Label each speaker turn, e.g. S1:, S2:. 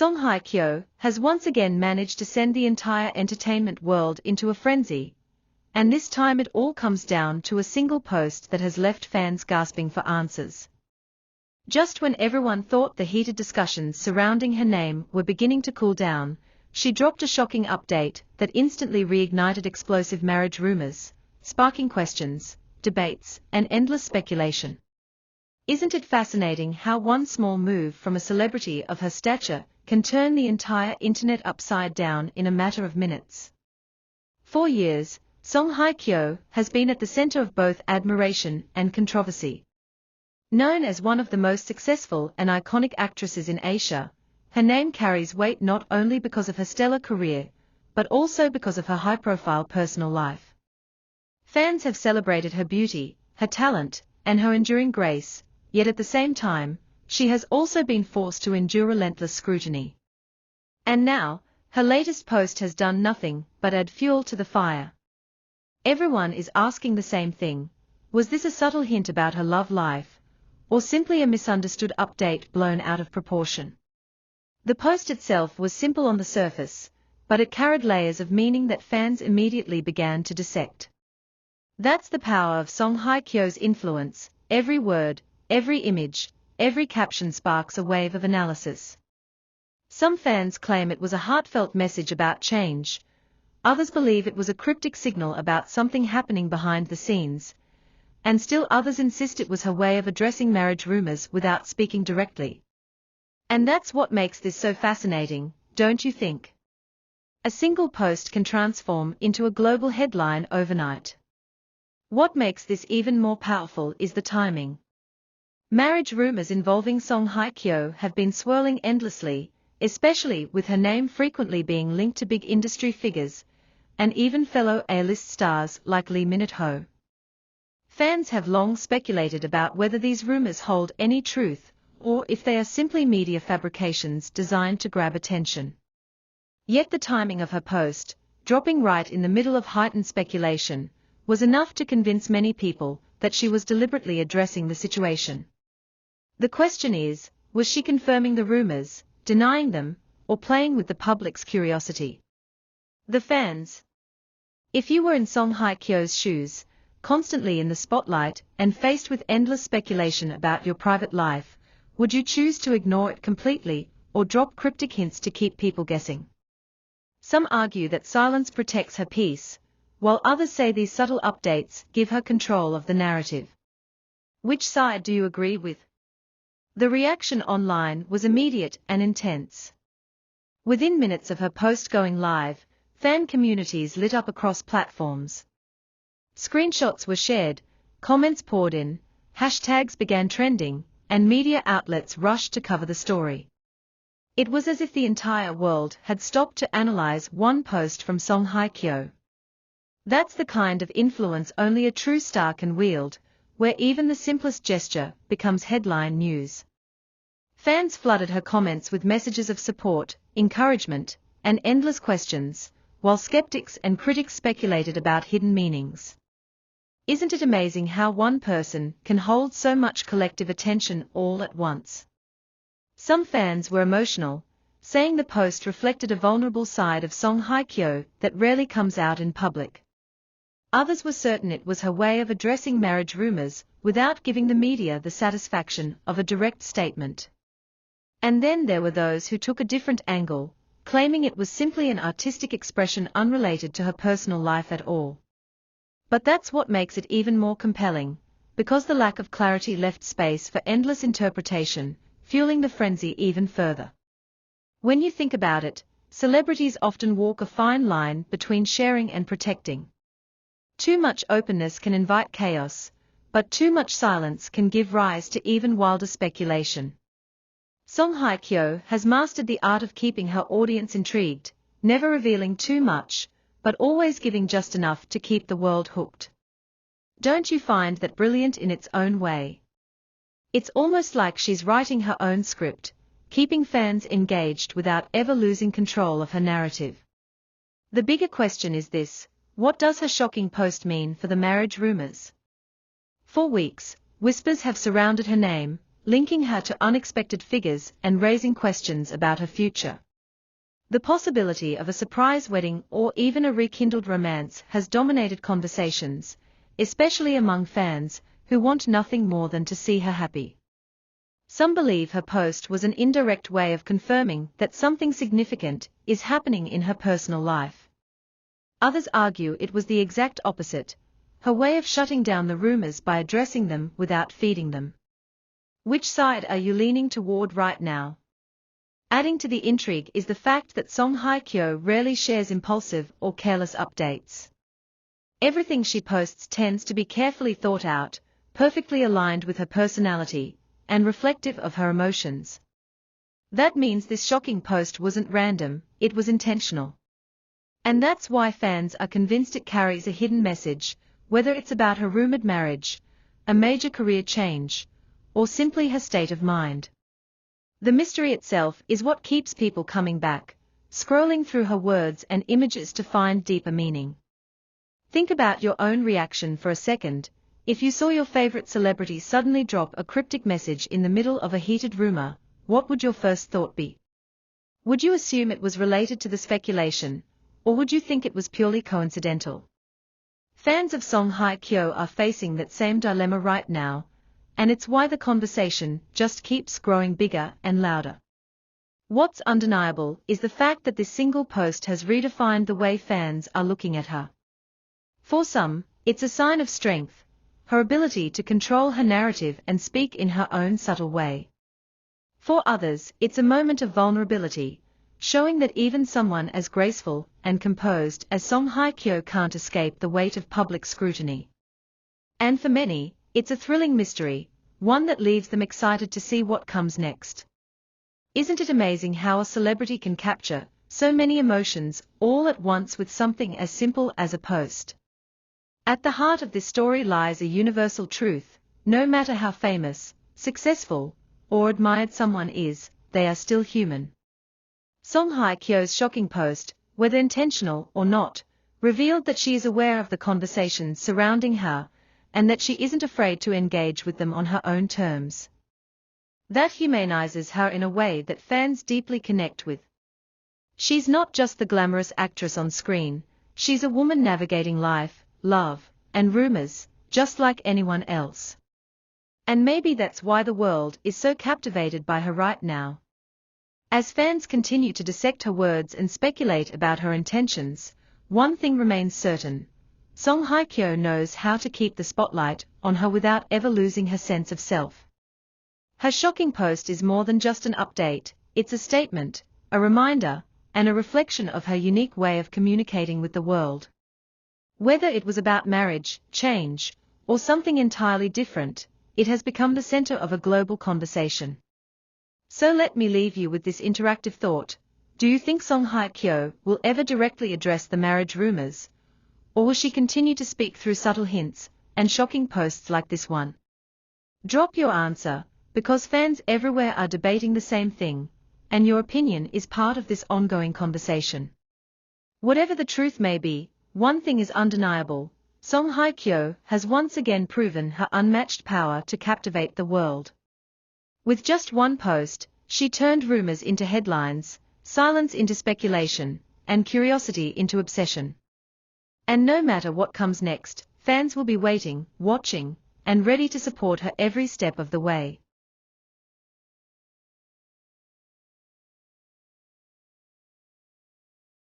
S1: Song Hye-kyo has once again managed to send the entire entertainment world into a frenzy, and this time it all comes down to a single post that has left fans gasping for answers. Just when everyone thought the heated discussions surrounding her name were beginning to cool down, she dropped a shocking update that instantly reignited explosive marriage rumors, sparking questions, debates, and endless speculation. Isn't it fascinating how one small move from a celebrity of her stature can turn the entire internet upside down in a matter of minutes? For years, Song Hye-kyo has been at the center of both admiration and controversy. Known as one of the most successful and iconic actresses in Asia, her name carries weight not only because of her stellar career, but also because of her high-profile personal life. Fans have celebrated her beauty, her talent, and her enduring grace, yet at the same time, she has also been forced to endure relentless scrutiny. And now, her latest post has done nothing but add fuel to the fire. Everyone is asking the same thing: was this a subtle hint about her love life, or simply a misunderstood update blown out of proportion? The post itself was simple on the surface, but it carried layers of meaning that fans immediately began to dissect. That's the power of Song Hye-kyo's influence. Every word, every image, every caption sparks a wave of analysis. Some fans claim it was a heartfelt message about change, others believe it was a cryptic signal about something happening behind the scenes, and still others insist it was her way of addressing marriage rumors without speaking directly. And that's what makes this so fascinating, don't you think? A single post can transform into a global headline overnight. What makes this even more powerful is the timing. Marriage rumors involving Song Hye-kyo have been swirling endlessly, especially with her name frequently being linked to big industry figures, and even fellow A-list stars like Lee Min-ho. Fans have long speculated about whether these rumors hold any truth, or if they are simply media fabrications designed to grab attention. Yet the timing of her post, dropping right in the middle of heightened speculation, was enough to convince many people that she was deliberately addressing the situation. The question is, was she confirming the rumors, denying them, or playing with the public's curiosity? The fans. If you were in Song Hye-kyo's shoes, constantly in the spotlight and faced with endless speculation about your private life, would you choose to ignore it completely, or drop cryptic hints to keep people guessing? Some argue that silence protects her peace, while others say these subtle updates give her control of the narrative. Which side do you agree with? The reaction online was immediate and intense. Within minutes of her post going live, fan communities lit up across platforms. Screenshots were shared, comments poured in, hashtags began trending, and media outlets rushed to cover the story. It was as if the entire world had stopped to analyze one post from Song Hye-kyo. That's the kind of influence only a true star can wield, where even the simplest gesture becomes headline news. Fans flooded her comments with messages of support, encouragement, and endless questions, while skeptics and critics speculated about hidden meanings. Isn't it amazing how one person can hold so much collective attention all at once? Some fans were emotional, saying the post reflected a vulnerable side of Song Hye-kyo that rarely comes out in public. Others were certain it was her way of addressing marriage rumors without giving the media the satisfaction of a direct statement. And then there were those who took a different angle, claiming it was simply an artistic expression unrelated to her personal life at all. But that's what makes it even more compelling, because the lack of clarity left space for endless interpretation, fueling the frenzy even further. When you think about it, celebrities often walk a fine line between sharing and protecting. Too much openness can invite chaos, but too much silence can give rise to even wilder speculation. Song Hye-kyo has mastered the art of keeping her audience intrigued, never revealing too much, but always giving just enough to keep the world hooked. Don't you find that brilliant in its own way? It's almost like she's writing her own script, keeping fans engaged without ever losing control of her narrative. The bigger question is this: what does her shocking post mean for the marriage rumors? For weeks, whispers have surrounded her name, linking her to unexpected figures and raising questions about her future. The possibility of a surprise wedding or even a rekindled romance has dominated conversations, especially among fans who want nothing more than to see her happy. Some believe her post was an indirect way of confirming that something significant is happening in her personal life. Others argue it was the exact opposite, her way of shutting down the rumors by addressing them without feeding them. Which side are you leaning toward right now? Adding to the intrigue is the fact that Song Hye-kyo rarely shares impulsive or careless updates. Everything she posts tends to be carefully thought out, perfectly aligned with her personality, and reflective of her emotions. That means this shocking post wasn't random, it was intentional. And that's why fans are convinced it carries a hidden message, whether it's about her rumored marriage, a major career change, or simply her state of mind. The mystery itself is what keeps people coming back, scrolling through her words and images to find deeper meaning. Think about your own reaction for a second. If you saw your favorite celebrity suddenly drop a cryptic message in the middle of a heated rumor, what would your first thought be? Would you assume it was related to the speculation, or would you think it was purely coincidental? Fans of Song Hye-kyo are facing that same dilemma right now, and it's why the conversation just keeps growing bigger and louder. What's undeniable is the fact that this single post has redefined the way fans are looking at her. For some, it's a sign of strength, her ability to control her narrative and speak in her own subtle way. For others, it's a moment of vulnerability, showing that even someone as graceful and composed as Song Hye-kyo can't escape the weight of public scrutiny. And for many, it's a thrilling mystery, one that leaves them excited to see what comes next. Isn't it amazing how a celebrity can capture so many emotions all at once with something as simple as a post? At the heart of this story lies a universal truth: no matter how famous, successful, or admired someone is, they are still human. Song Hye-kyo's shocking post, whether intentional or not, revealed that she is aware of the conversations surrounding her, and that she isn't afraid to engage with them on her own terms. That humanizes her in a way that fans deeply connect with. She's not just the glamorous actress on screen, she's a woman navigating life, love, and rumors, just like anyone else. And maybe that's why the world is so captivated by her right now. As fans continue to dissect her words and speculate about her intentions, one thing remains certain: Song Hye-kyo knows how to keep the spotlight on her without ever losing her sense of self. Her shocking post is more than just an update, it's a statement, a reminder, and a reflection of her unique way of communicating with the world. Whether it was about marriage, change, or something entirely different, it has become the center of a global conversation. So let me leave you with this interactive thought: do you think Song Hye-kyo will ever directly address the marriage rumors? Or will she continue to speak through subtle hints and shocking posts like this one? Drop your answer, because fans everywhere are debating the same thing, and your opinion is part of this ongoing conversation. Whatever the truth may be, one thing is undeniable: Song Hye-kyo has once again proven her unmatched power to captivate the world. With just one post, she turned rumors into headlines, silence into speculation, and curiosity into obsession. And no matter what comes next, fans will be waiting, watching, and ready to support her every step of the way.